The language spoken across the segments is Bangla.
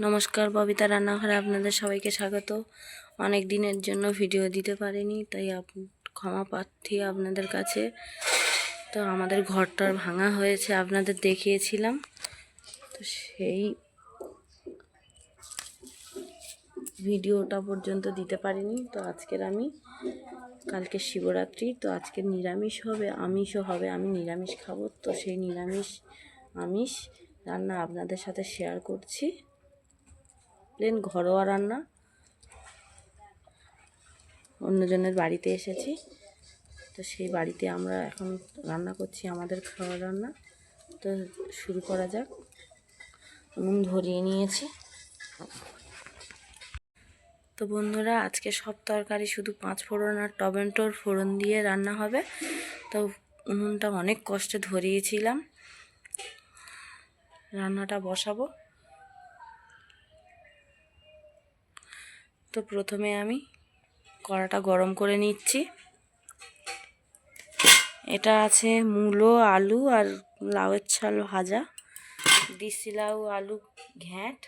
নমস্কার, ববিতা রান্নাঘরে আপনাদের সবাইকে স্বাগত। অনেক দিনের জন্য ভিডিও দিতে পারিনি, তাই ক্ষমা প্রার্থী আপনাদের কাছে। তো আমাদের ঘরটার ভাঙা হয়েছে, আপনাদের দেখিয়েছিলাম, তো সেই ভিডিওটা পর্যন্ত দিতে পারিনি। তো আজকের কালকে শিবরাত্রি, তো আজকে নিরামিষ হবে, আমিষও হবে। আমি নিরামিষ খাবো, তো সেই আমিষ রান্না আপনাদের সাথে শেয়ার করছি। প্লেন ঘরোয়া রান্না, অন্যজনের বাড়িতে এসেছি, তো সেই বাড়িতে আমরা এখন রান্না করছি আমাদের খাওয়ার রান্না। তো শুরু করা যাক। নুন ধরিয়ে নিয়েছি। তো বন্ধুরা, আজকে সব তরকারি শুধু 5 ফোড়ন আর টমেটোর ফোড়ন দিয়ে রান্না হবে। তো উনুনটা অনেক কষ্টে ধরিয়েছিলাম, রান্নাটা বসাবো। তো প্রথমে আমি কড়াটা গরম করে নিচ্ছি। এটা আছে মূলো, আলু আর লাউয়ের ছাল ভাজা, দিশি লাউ, আলু ঘ্যাঁট,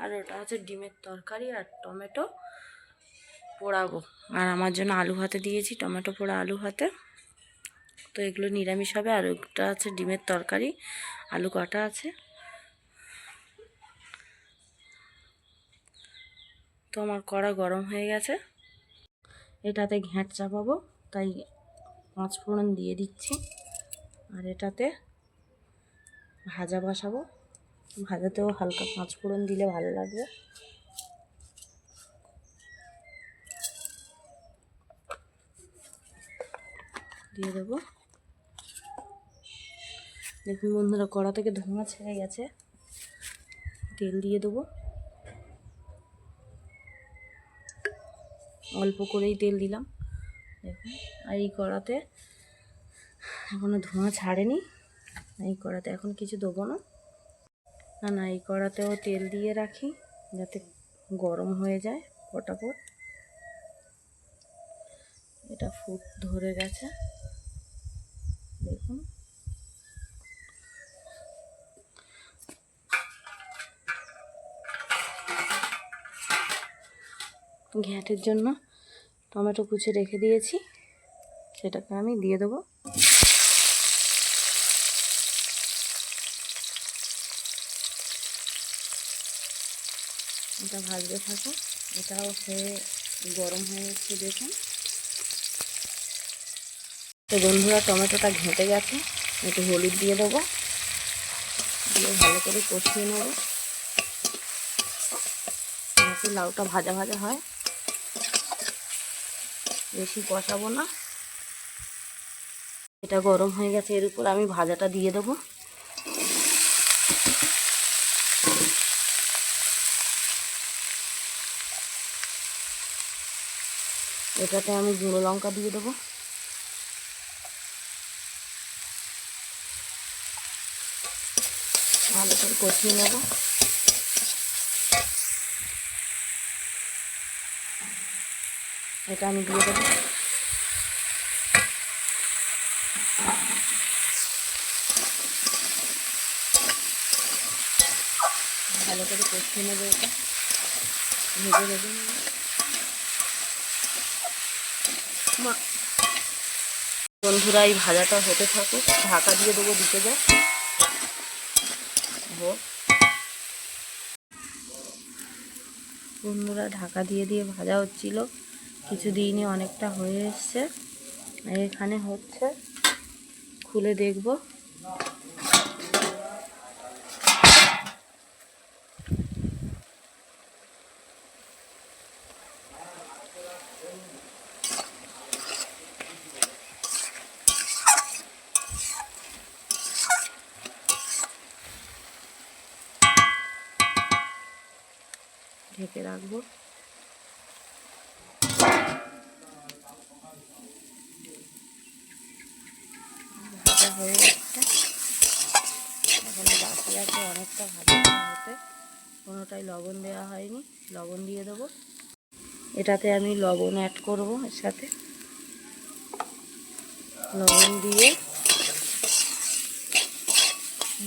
আর ওটা হচ্ছে ডিমের তরকারি আর টমেটো পোড়াবো। আর আমার জন্য আলু ভাতে দিয়েছি, টমেটো পোড়া আলু ভাতে। তো এগুলো নিরামিষ হবে। আর ওটা আছে ডিমের তরকারি, আলু কাটা আছে। তো আমার কড়া গরম হয়ে গেছে, এটাতে ঘ্যাঁট চাপাবো, তাই 5 ফোড়ন দিয়ে দিচ্ছি। আর এটাতে ভাজা বসাবো, ভাজাতেও হালকা 5 ফোড়ন দিলে ভালো লাগবে। দিয়ে দেবো। দেখুন বন্ধুরা, কড়া থেকে ধোঁয়া ছেড়ে গেছে। তেল দিয়ে দেবো, অল্প করেই তেল দিলাম দেখুন। আর এই কড়াতে এখনও ধোঁয়া ছাড়েনি, এই কড়াতে এখন কিছু দেবো না। না, এই কড়াতেও তেল দিয়ে রাখি যাতে গরম হয়ে যায় ফটাফট। এটা ফুট ধরে গেছে দেখুন। ঘ্যাঁটের জন্য টমেটো কুচে রেখে দিয়েছি, সেটাকে আমি দিয়ে দেবো। এটা ভাজতে থাকুক, এটাও হয়ে গরম হয়ে যাচ্ছে দেখুন। তো বন্ধুরা, টমেটোটা ঘেঁটে গেছে, একটু হলুদ দিয়ে দেবো, দিয়ে ভালো করে কষিয়ে নেব যাতে লাউটা ভাজা ভাজা হয়। বেশি কষাবো না। এটা গরম হয়ে গেছে, এর উপর আমি ভাজাটা দিয়ে দেবো। এটাতে আমি গুঁড়ো লঙ্কা দিয়ে দেবো। ভালো করে কষিয়ে নেব। এটা আমি দিয়ে দেবো। ভালো করে কষিয়ে নেবো, এটা ভেজে ভেজে নেব। বন্ধুরা, এই ভাজাটা হতে থাকুক, ঢাকা দিয়ে দেবো, দিতে যায়। বন্ধুরা, ঢাকা দিয়ে দিয়ে ভাজা হচ্ছিল, কিছু দিনই অনেকটা হয়ে এসছে। এখানে হচ্ছে, খুলে দেখব। ঢেকে রাখবো। ভাজা হয়ে যাচ্ছে, এখনো বাকি আছে অনেকটা ভাজা হতে। কোনোটাই লবণ দেওয়া হয়নি, লবণ দিয়ে দেবো। এটাতে আমি লবণ অ্যাড করব, এর সাথে লবণ দিয়ে।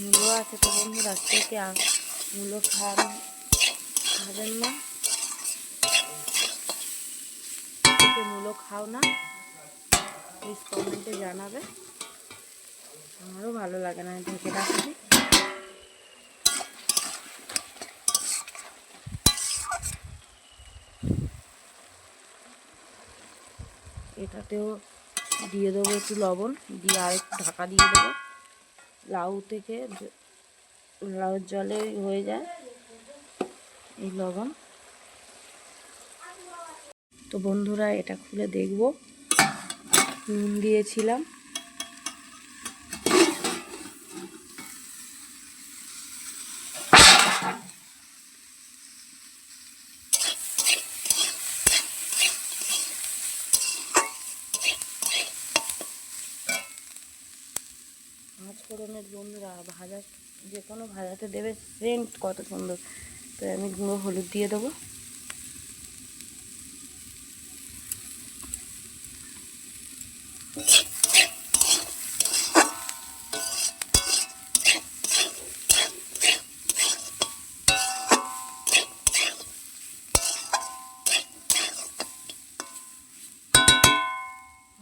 মূলো আছে তো বন্ধুরা, কে মূলো খাবেন না, মূলো খাও না, প্লিজ কমেন্টে জানাবে। আমারও ভালো লাগে না, ঢেকে রাখছি। এটাতেও দিয়ে দেবো একটু লবণ, দিয়ে আর একটু ঢাকা দিয়ে দেবো। লাউয়ের জলে হয়ে যায় এই লবণ। তো বন্ধুরা, এটা খুলে দেখব। নুন দিয়েছিলাম, পাঁচফোড়নের বন্ধুরা ভাজা, যে কোনো ভাজাতে দেবে, সেন্ট কত সুন্দর। তো আমি গুঁড়ো হলুদ দিয়ে দেবো।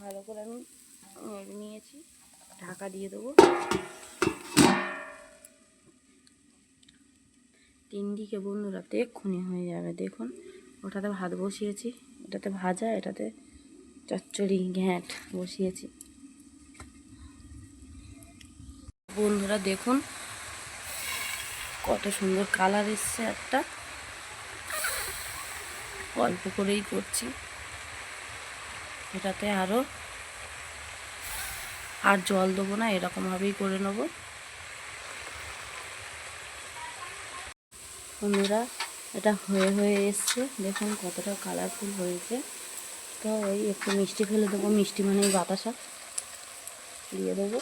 ভালো করে আমি নেড়ে নিয়েছি, ঢাকা দিয়ে দেবো। 3 দিকে বন্ধুরা এক্ষুনি হয়ে যাবে। দেখুন, ওটাতে ভাত বসিয়েছি, এটাতে ভাজা, এটাতে চচ্চড়ি ঘ্যাঁট বসিয়েছি। বন্ধুরা দেখুন কত সুন্দর কালার এসছে। একটা অল্প করেই করছি, এটাতে আর জল দেবো না, এরকমভাবেই করে নেব। বন্ধুরা, এটা হয়ে এসছে, দেখুন কতটা কালারফুল হয়েছে। তো ওই একটু মিষ্টি ফেলে দেবো, মিষ্টি মানে বাতাসা দিয়ে দেবো।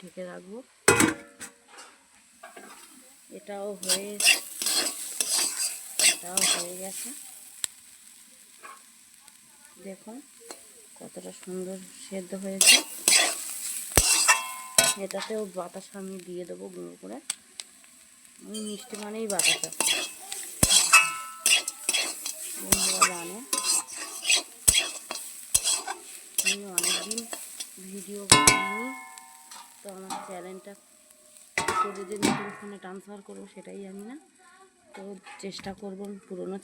ঢেকে রাখবো। এটাও হয়ে গেছে। দেখুন কতটা সুন্দর সেদ্ধ হয়েছে। এটাতেও বাতাসা আমি দিয়ে দেবো গুঁড়ো করে। আমি মিষ্টি মানেই বাতাসা, বন্ধুরা জানে। আমি অনেকদিন ভিডিও করিনি, তো আমার চ্যানেলটা করে যে নতুন ফোনে ট্রান্সফার করবো সেটাই জানি না। তো চেষ্টা করব পুরোনো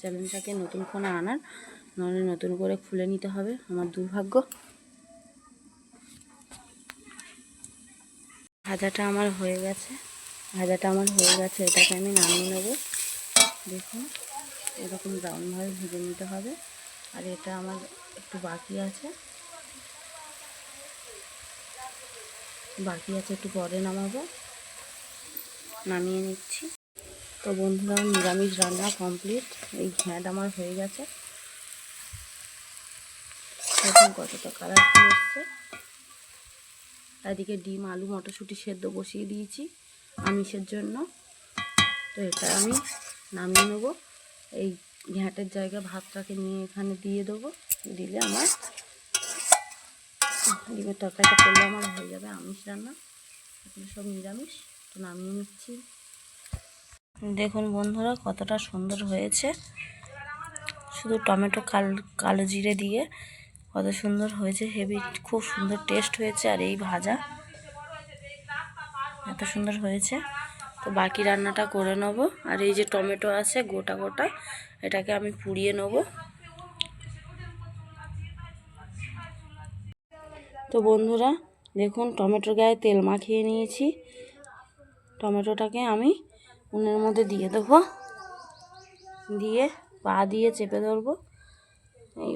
চ্যানেলটাকে নতুন ফোনে আনার, নাহলে নতুন করে খুলে নিতে হবে, আমার দুর্ভাগ্য। ভাজাটা আমার হয়ে গেছে, এটাকে আমি নামিয়ে নেব। দেখুন এরকম ব্রাউনভাবে ভেজে নিতে হবে। আর এটা আমার একটু বাকি আছে, একটু পরে নামাবো। নামিয়ে নিচ্ছি। তো বন্ধুরা, নিরামিষ রান্না কমপ্লিট। এই ঘ্যাঁট আমার হয়ে গেছে। দেখুন কতটা কালারফুল এসছে। এদিকে ডিম, আলু, মটরশুঁটি সেদ্ধ বসিয়ে দিয়েছি আমিষের জন্য। তো এটা আমি নামিয়ে নেবো। এই ঘ্যাঁটের জায়গায় ভাতটাকে নিয়ে এখানে দিয়ে দেবো। দিলে আমার ডিমের তরকারিটা করলে আমার হয়ে যাবে আমিষ রান্না। এগুলো সব নিরামিষ। তো নামিয়ে নিচ্ছি। দেখুন বন্ধুরা কতটা সুন্দর হয়েছে, শুধু টমেটো কালো জিরে দিয়ে কত সুন্দর হয়েছে। হেভি, খুব সুন্দর টেস্ট হয়েছে। আর এই ভাজা এত সুন্দর হয়েছে। তো বাকি রান্নাটা করে নেব। আর এই যে টমেটো আছে গোটা গোটা, এটাকে আমি পুড়িয়ে নেব। তো বন্ধুরা দেখুন, টমেটোর গায়ে তেল মাখিয়ে নিয়েছি। টমেটোটাকে আমি উনুনের মধ্যে দিয়ে দেবো, দিয়ে পা দিয়ে চেপে ধরবো। এই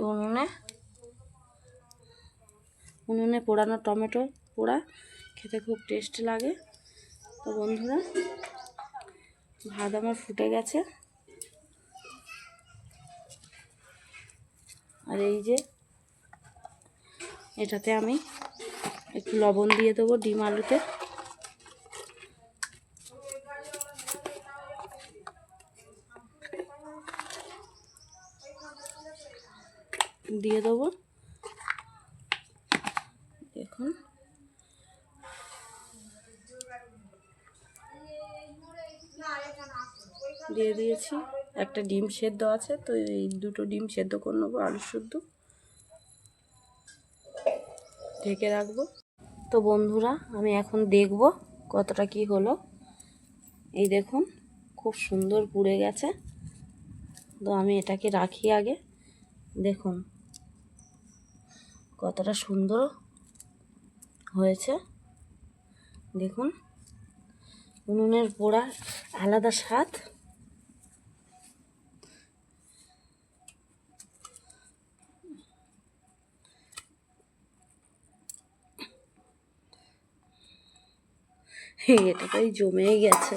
উনুনে পোড়ানো টমেটো পোড়া খেতে খুব টেস্ট লাগে। তো বন্ধুরা, ভাত আমার ফুটে গেছে। আর এই যে এটাতে আমি একটু লবণ দিয়ে দেবো ডিম আলুতে। দিয়ে দেবো। দেখুন দিয়ে দিয়েছি। একটা ডিম সেদ্ধ আছে, তো এই দুটো ডিম সেদ্ধ করে নেবো, আলু সেদ্ধ ঢেকে রাখবো। তো বন্ধুরা আমি এখন দেখব কতটা কি হলো। এই দেখুন খুব সুন্দর পুড়ে গেছে। তো আমি এটাকে রাখি আগে। দেখুন কতটা সুন্দর হয়েছে। দেখুন উনুনের পোড়া আলাদা স্বাদ। এটা তো জমেই গেছে।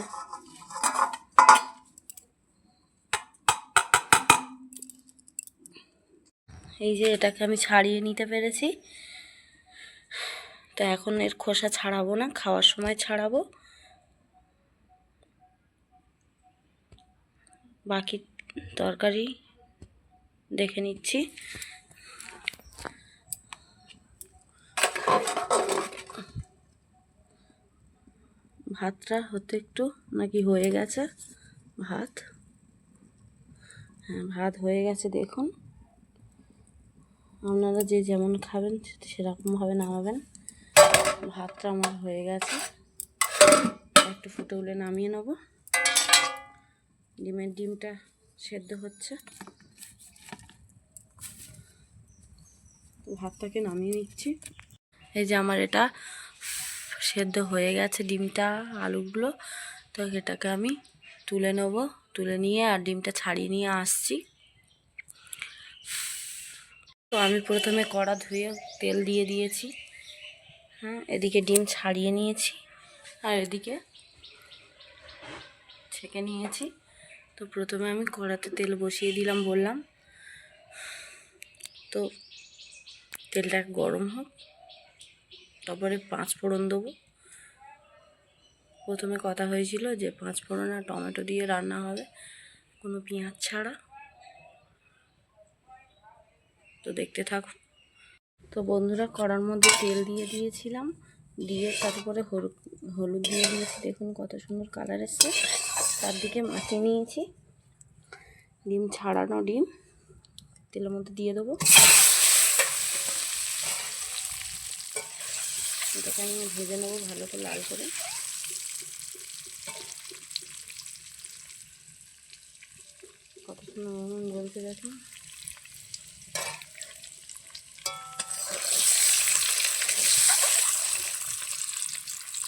এই যে এটাকে আমি ছাড়িয়ে নিতে পেরেছি। তো এখন এর খোসা ছাড়াবো না, খাওয়ার সময় ছাড়াবো। বাকি তরকারি দেখে নিচ্ছি। ভাতটা হতে একটু নাকি হয়ে গেছে। ভাত, হ্যাঁ ভাত হয়ে গেছে। দেখুন আপনারা যে যেমন খাবেন সেরকমভাবে নামাবেন। ভাতটা আমার হয়ে গেছে, একটু ফুটে উঠলে নামিয়ে নেব। ডিমটা সেদ্ধ হচ্ছে, ভাতটাকে নামিয়ে নিচ্ছি। এই যে আমার এটা সেদ্ধ হয়ে গেছে ডিমটা আলুগুলো। তো এটাকে আমি তুলে নেব, তুলে নিয়ে আর ডিমটা ছাড়িয়ে নিয়ে আসছি। তো আমি প্রথমে কড়া ধুয়ে তেল দিয়ে দিয়েছি। হ্যাঁ, এদিকে ডিম ছাড়িয়ে নিয়েছি আর এদিকে ছেঁকে নিয়েছি। তো প্রথমে আমি কড়াতে তেল বসিয়ে দিলাম বললাম। তো তেলটা গরম হোক, তারপরে 5 ফোড়ন দেবো। প্রথমে কথা হয়েছিল যে 5 ফোড়ন আর টমেটো দিয়ে রান্না হবে, কোনো পেঁয়াজ ছাড়া। তো দেখতে থাকুন। তো বন্ধুরা কড়ার মধ্যে তেল দিয়ে দিয়েছিলাম, দিয়ে তারপরে হলুদ দিয়ে দিয়েছি। দেখুন কত সুন্দর কালার এসছে। তার দিকে মাখিয়ে নিয়েছি ডিম ছাড়ানো ডিম, তেলের মধ্যে দিয়ে দেবো। এটাকে আমি ভেজে নেবো ভালো করে লাল করে। কত সুন্দর বলতে দেখুন।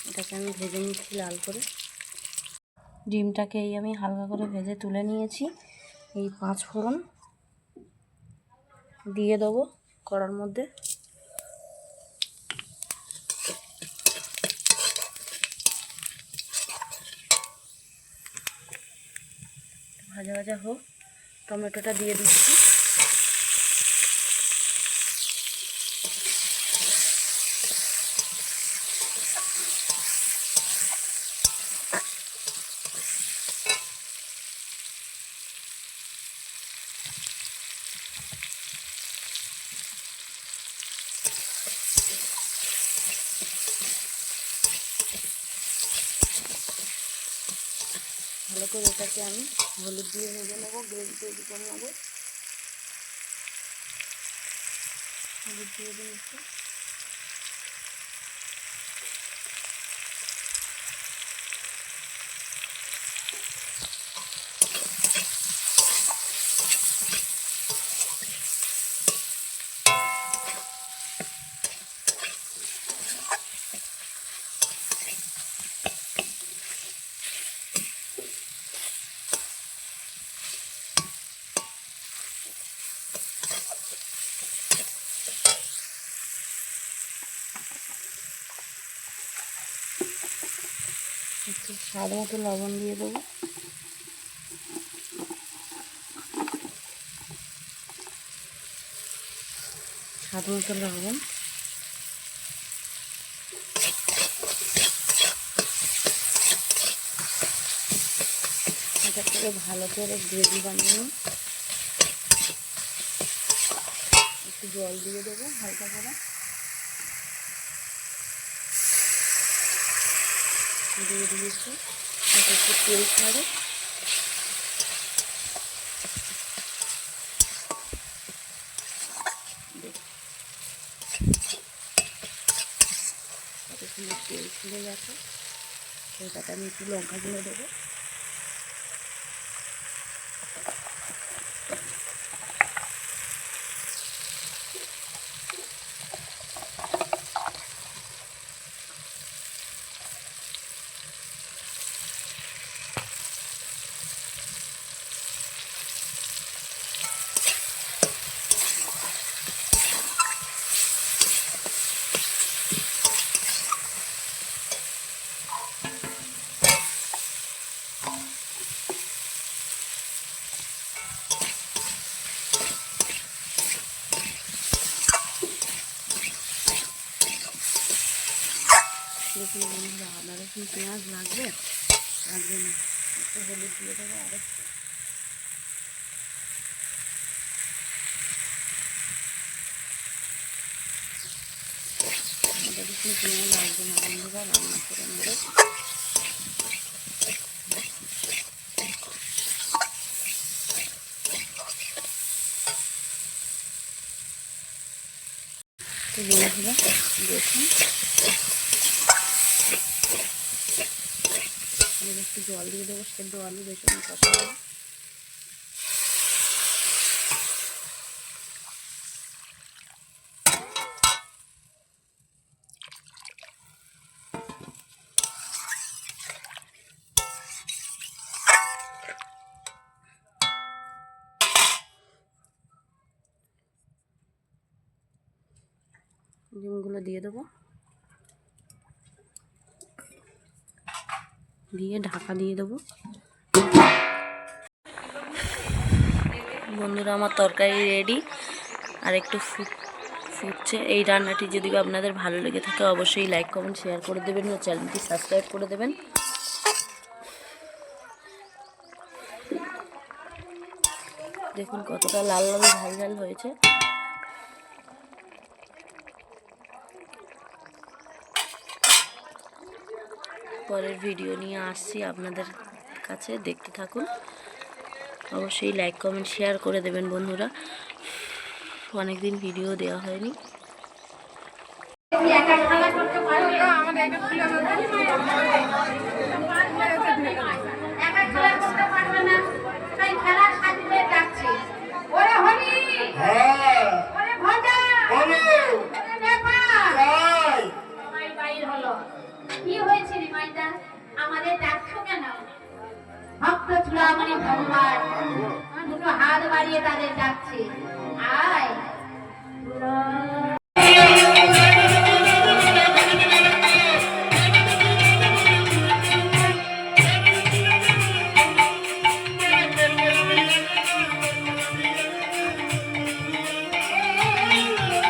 এটাকে আমি ভেজে নিচ্ছি লাল করে। ডিমটাকে আমি হালকা করে ভেজে তুলে নিয়েছি। এই 5 ফোড়ন দিয়ে দেবো কড়ার মধ্যে। ভাজা ভাজা হোক, টমেটোটা দিয়ে দিচ্ছি। ভালো করে এটাকে আমি হলুদ দিয়ে ভেজে নেবো, গ্রেভি তৈরি করে নেবো। হলুদ দিয়ে দিয়েছি। একটু স্বাদ মতো লবণ দিয়ে দেবো। স্বাদ মতো লবণ। এটা থেকে ভালো করে গ্রেভি বানিয়ে জল দিয়ে দেবো হালকা করে, দিয়ে দিয়েছি। একটু তেল ছাড়ে, কত সুন্দর তেল ছেড়ে গেছে। সেটাতে আমি একটু লঙ্কা গুঁড়ো দেবো। দেখুন বন্ধুরা, আদা রসুন পেঁয়াজ লাগবে না, একটু হলুদ দিয়ে দেবো। আর আদা রসুন পেঁয়াজ লাগবে না বন্ধুরা, রান্না করে নেবে। তো বন্ধুরা দেখুন, একটু জল দিয়ে দেবো, সেদ্ধ আলু বেশি কষা দেবো। ডিমগুলো দিয়ে দেবো, দিয়ে ঢাকা দিয়ে দেবো। বন্ধুরা আমার তরকারি রেডি, আর একটু ফুটছে। এই রান্নাটি যদি আপনাদের ভালো লেগে থাকে অবশ্যই লাইক কমেন্ট শেয়ার করে দেবেন ও চ্যানেলটি সাবস্ক্রাইব করে দেবেন। দেখুন কতটা লাল লাল ঝাল ঝাল হয়েছে। পরের ভিডিও নিয়ে আসছি আপনাদের কাছে, দেখতে থাকুন। অবশ্যই লাইক কমেন্ট শেয়ার করে দেবেন বন্ধুরা, অনেকদিন ভিডিও দেওয়া হয়নি। কি হয়েছে রে মাইদা, আমাদের ডাকছো কেন? ভক্ত চূড়ামণি ভগবান দুটো হাত বাড়িয়ে তাদের ডাকছে, আয়।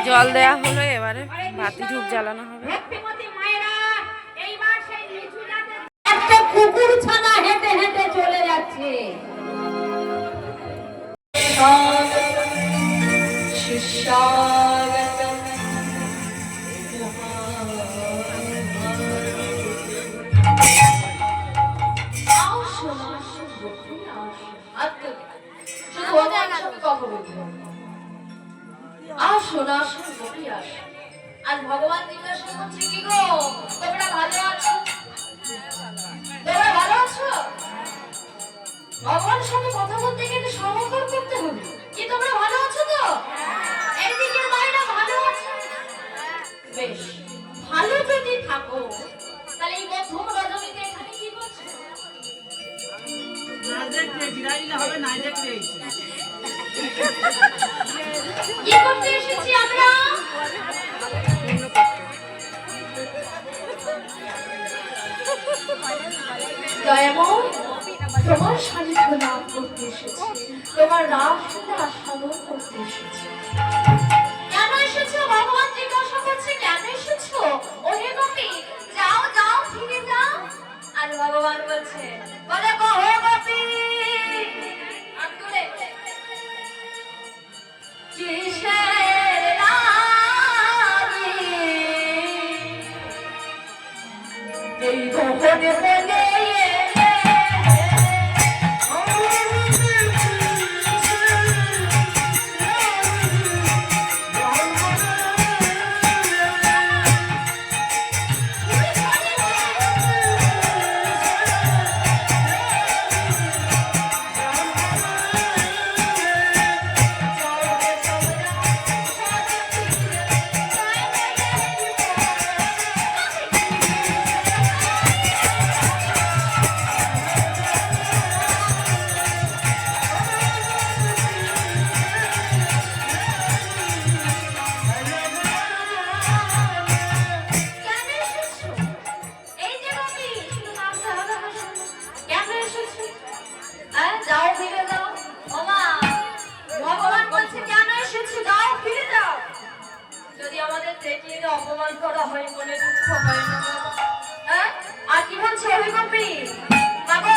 জল দেয়া হলো, এবারে বাতি ধূপ জ্বালানো হবে। একটা কুকুর ছানা হেঁটে হেঁটে চলে যাচ্ছে। আর ভগবান জিজ্ঞাসা করছে, কি গো তোমরা ভালো আছো? তোমরা ভালো আছো? ভগবানের সাথে কথা বলতে গেলে সমাদর করতে হবে। কি তোমরা ভালো আছো তো? এইদিকে বাইরে ভালো আছো? বেশ, ভালো যদি থাকো তাহলে এই মধ্যম রজনীতে এখানে কি করছো? কি করতে এসেছি আমরা? দয়াময়, তোমার সান্নিধ্য লাভ করতে এসেছি, তোমার রাসলীলা আস্বাদন করতে এসেছি। কেন এসেছো? ভগবান জিজ্ঞাসা করছে, কেন এসেছো? ওহে গোপী, যাও যাও, ফিরে যাও। আর ভগবান বলছে, বলে গো হে গোপী, কিসের বলেছি যাও ফিরে যাও। যদি আমাদের দেখিয়ে অপমান করা হয় মনে দুঃখ হয় না বাবা? হ্যাঁ, আর কি বলছে অভিকম্পী বাবা?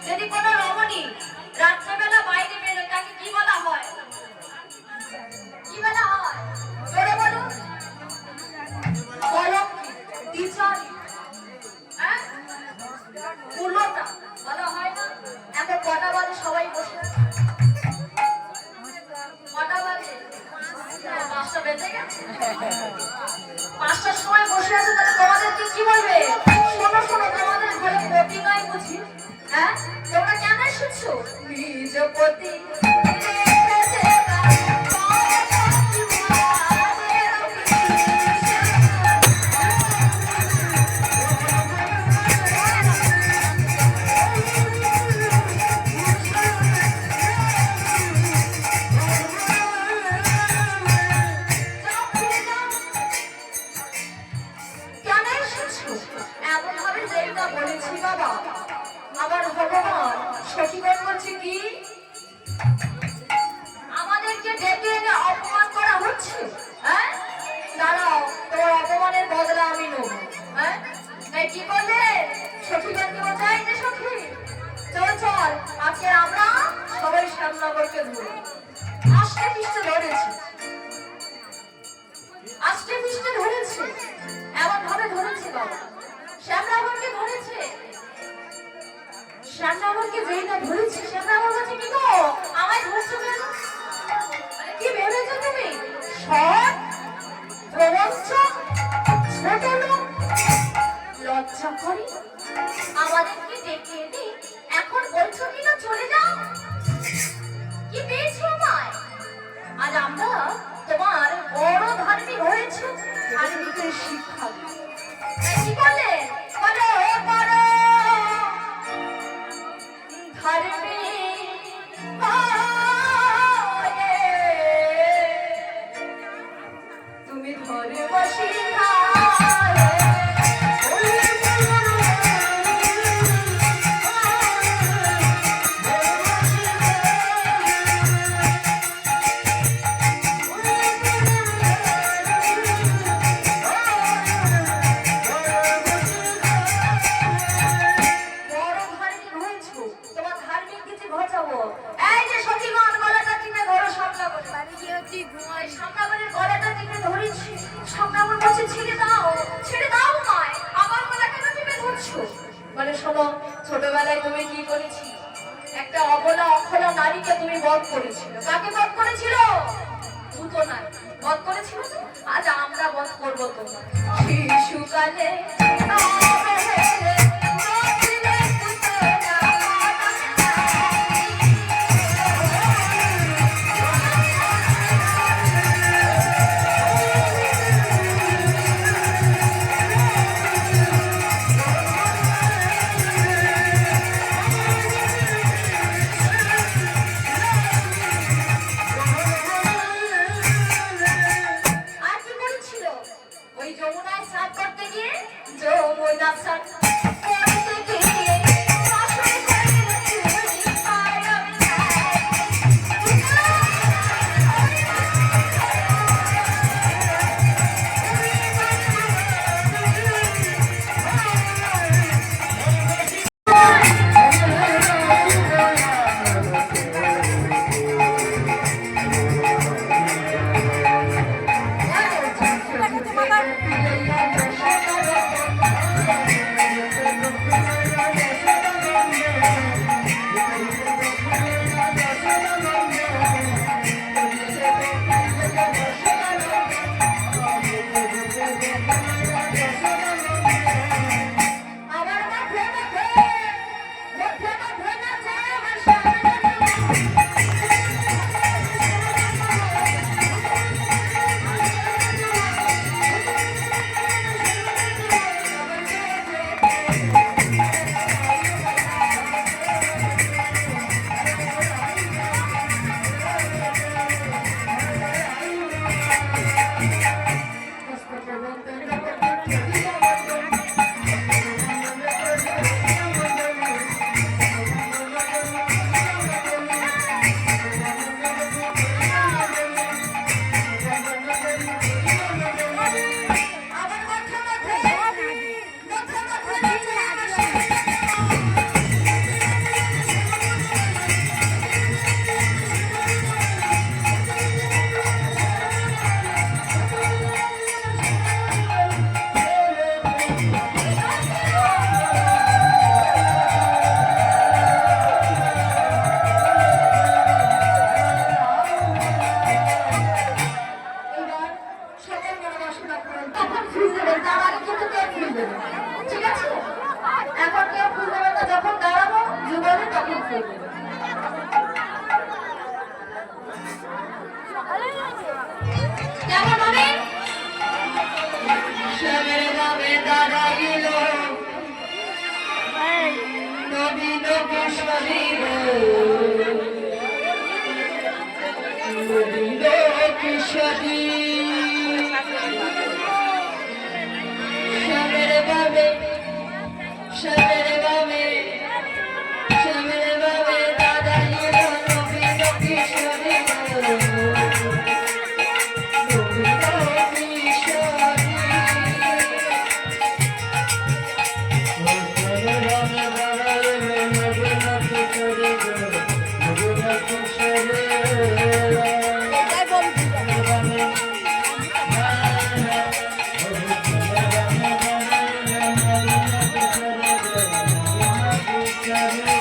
যদি কোনো রমণী রাত্রেবেলা বাইরে বেরোয় তাকে কি বলা হয়? কি বলা হয় জোরে বলুন? কলঙ্কি, দ্বিচারী, হ্যাঁ, কুলতা বলা হয় না? এখন কটা বাজে সবাই বসে আছে? কটা বাজে? 5টা বেজে গেছে। 5টার সময় বসে আছে, তাহলে তোমাদেরকে কি বলবে? শোনো শোনো, তোমাদের ঘরে পতি নয় বুঝি? হ্যাঁ, তোমরা কেন এসেছো? নিজ পতি আমাদেরকে ডেকে এনে অপমান করা হচ্ছে। হ্যাঁ, দাঁড়াও, তোমার অপমানের বদলা আমি নেব। হ্যাঁ, তাই কি করলে? সখীদেরকে বোঝাই যে সখী চল চল, আজকে আমরা সবাই শ্যামনগরকে ধরি। আষ্টে পৃষ্ঠে ধরেছি, আষ্টে পৃষ্ঠে ধরেছে, এমন ভাবে ধরেছে বাবা। শ্যামনগরকে ধরেছে, শ্যামনগরকে যেই না ধরেছি, শ্যামনগর বলছে কি গো আমায় ধরছো কেন? কি ভেবেছো তুমি? সৎ প্রবঞ্চক ছোট লোক লজ্জা করি আমাদেরকে ডেকে এনে এখন বলছো কিনা চলে যাও? কি পেয়েছো আমায়? আজ আমরা তোমার বড় ধার্মিক হয়েছে, ধার্মিকের শিক্ষা কি করলে? বলো বড় তুমি ঘরে বসে ছোটবেলায় তুমি কি করেছি? একটা অবলা অখলা নারীকে তুমি বধ করেছিল। কাকে বধ করেছিল? ভূত নারী বধ করেছিল। আজ আমরা বধ করবো তোমার শিশুকালে। যমুনায় স্নান করতে গিয়ে যমুনা স্নান নবীন কিশোরী গো, নবীন কিশোরী শ্যামের বাবে, শ্যামের বাবে, শ্যামের বাবে দাদাই এলো নবীন কিশোরী গো, নবীন কিশোরী। Yeah.